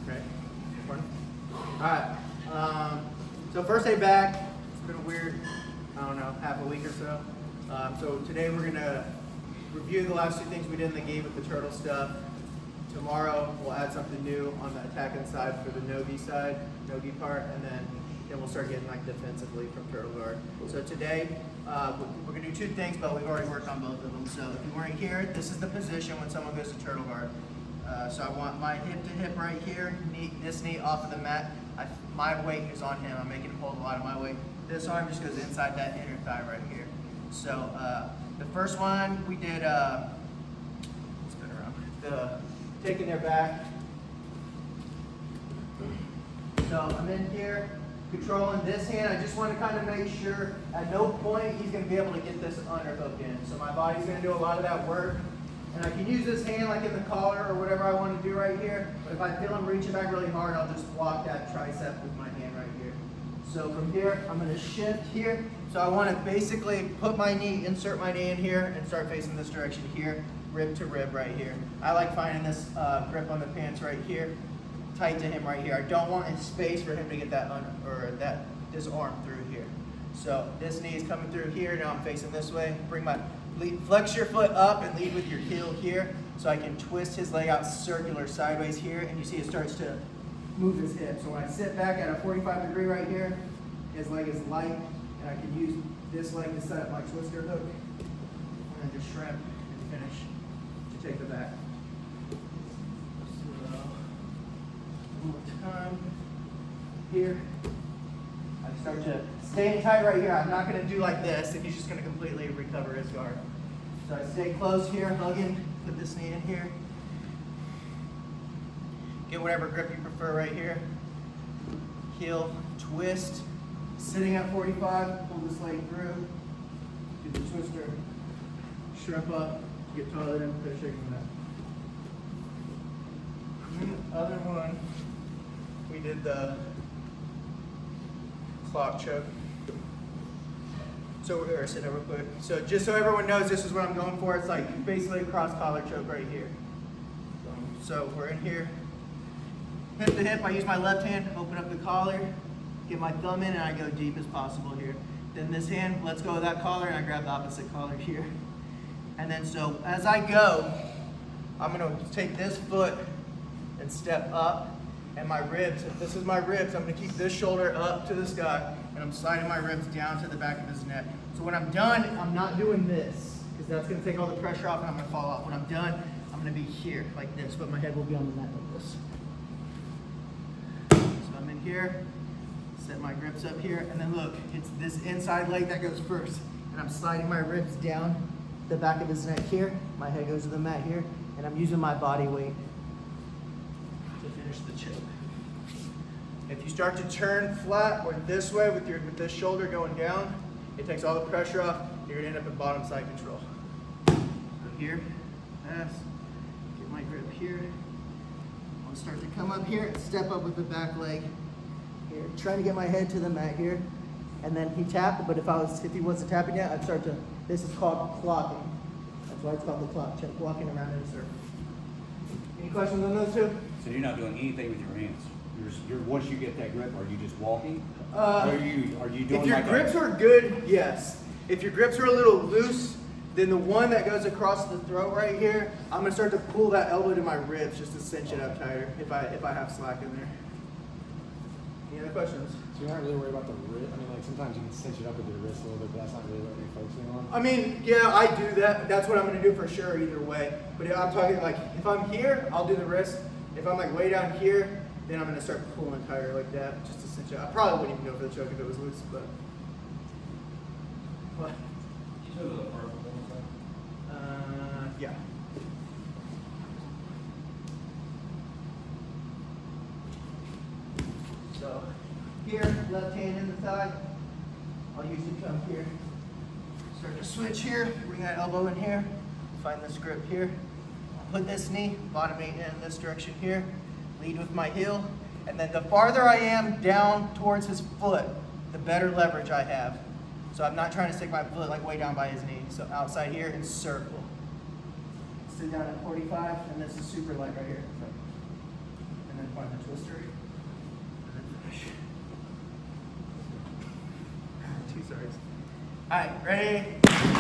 Okay. Alright. So first day back. It's been a weird, I don't know, half a week or so. So today we're gonna review the last two things we did in the game with the turtle stuff. Tomorrow we'll add something new on the attacking side for the nogi side, nogi part, and then we'll start getting like defensively from turtle guard. So today we're gonna do two things, but we've already worked on both of them. So if you weren't here, this is the position when someone goes to turtle guard. So I want my hip to hip right here, this knee off of the mat. My weight is on him. I'm making him hold a lot of my weight. This arm just goes inside that inner thigh right here. So the first one we did, spin around, taking their back. So I'm in here, controlling this hand. I just want to kind of make sure at no point he's going to be able to get this underhook in. So my body's going to do a lot of that work. And I can use this hand like in the collar or whatever I want to do right here. But if I feel him reaching back really hard, I'll just block that tricep with my hand right here. So from here, I'm going to shift here. So I want to basically put my knee, insert my knee in here, and start facing this direction here, rib to rib right here. I like finding this grip on the pants right here, tight to him right here. I don't want a space for him to get this arm through here. So this knee is coming through here. Now I'm facing this way. Flex your foot up and lead with your heel here, so I can twist his leg out circular sideways here, and you see it starts to move his hip. So when I sit back at a 45 degree right here, his leg is light, and I can use this leg to set up my twister hook, and then just shrimp and finish to take the back. So, one more time. Here, I start to stay tight right here. I'm not going to do like this, and he's just going to completely recover his guard. So I stay close here, hugging, put this knee in here. Get whatever grip you prefer right here. Heel, twist, sitting at 45, pull this leg through, do the twister, shrimp up, get taller and push it from that. And then the other one, we did the clock choke. So we're sit over quick. So just so everyone knows, this is what I'm going for. It's like basically a cross collar choke right here. So we're in here, hip to hip. I use my left hand, open up the collar, get my thumb in, and I go deep as possible here. Then this hand lets go of that collar, and I grab the opposite collar here. And then so as I go, I'm gonna take this foot and step up. And my ribs, if this is my ribs, I'm going to keep this shoulder up to the sky, and I'm sliding my ribs down to the back of his neck. So when I'm done, I'm not doing this, because that's going to take all the pressure off and I'm going to fall off. When I'm done, I'm going to be here like this, but my head will be on the mat like this. So I'm in here, set my grips up here, and then look, it's this inside leg that goes first. And I'm sliding my ribs down the back of his neck here. My head goes to the mat here, and I'm using my body weight to finish the choke. If you start to turn flat or this way with this shoulder going down, it takes all the pressure off. You're gonna end up in bottom side control. So here, pass, get my grip here. I'll start to come up here and step up with the back leg here. Trying to get my head to the mat here. And then he tapped, but if he wasn't tapping yet, I'd start to, this is called clocking. That's why it's called the clock check, walking around in a circle. Any questions on those two? So you're not doing anything with your hands. Once you get that grip, are you just walking? Or are you doing if your like grips are good, yes. If your grips are a little loose, then the one that goes across the throat right here, I'm gonna start to pull that elbow to my ribs just to cinch it up tighter if I have slack in there. Any other questions? So you're not really worried about the wrist? I mean, like sometimes you can cinch it up with your wrist a little bit, but that's not really what you're focusing on? I mean, yeah, I do that. That's what I'm gonna do for sure either way. But I'm talking like, if I'm here, I'll do the wrist. If I'm like way down here, then I'm going to start pulling tighter like that, just to cinch it. I probably wouldn't even go for the choke if it was loose, but. What? You know the purple one? Yeah. So, here, left hand in the thigh. I'll usually come here. Start to switch here, bring that elbow in here, find this grip here. Put this knee, bottom knee in this direction here. Lead with my heel, and then the farther I am down towards his foot, the better leverage I have. So I'm not trying to stick my foot like way down by his knee. So outside here and circle. Sit down at 45, and this is super light right here. And then point on the twister. And then finish. Two sides. All right, ready?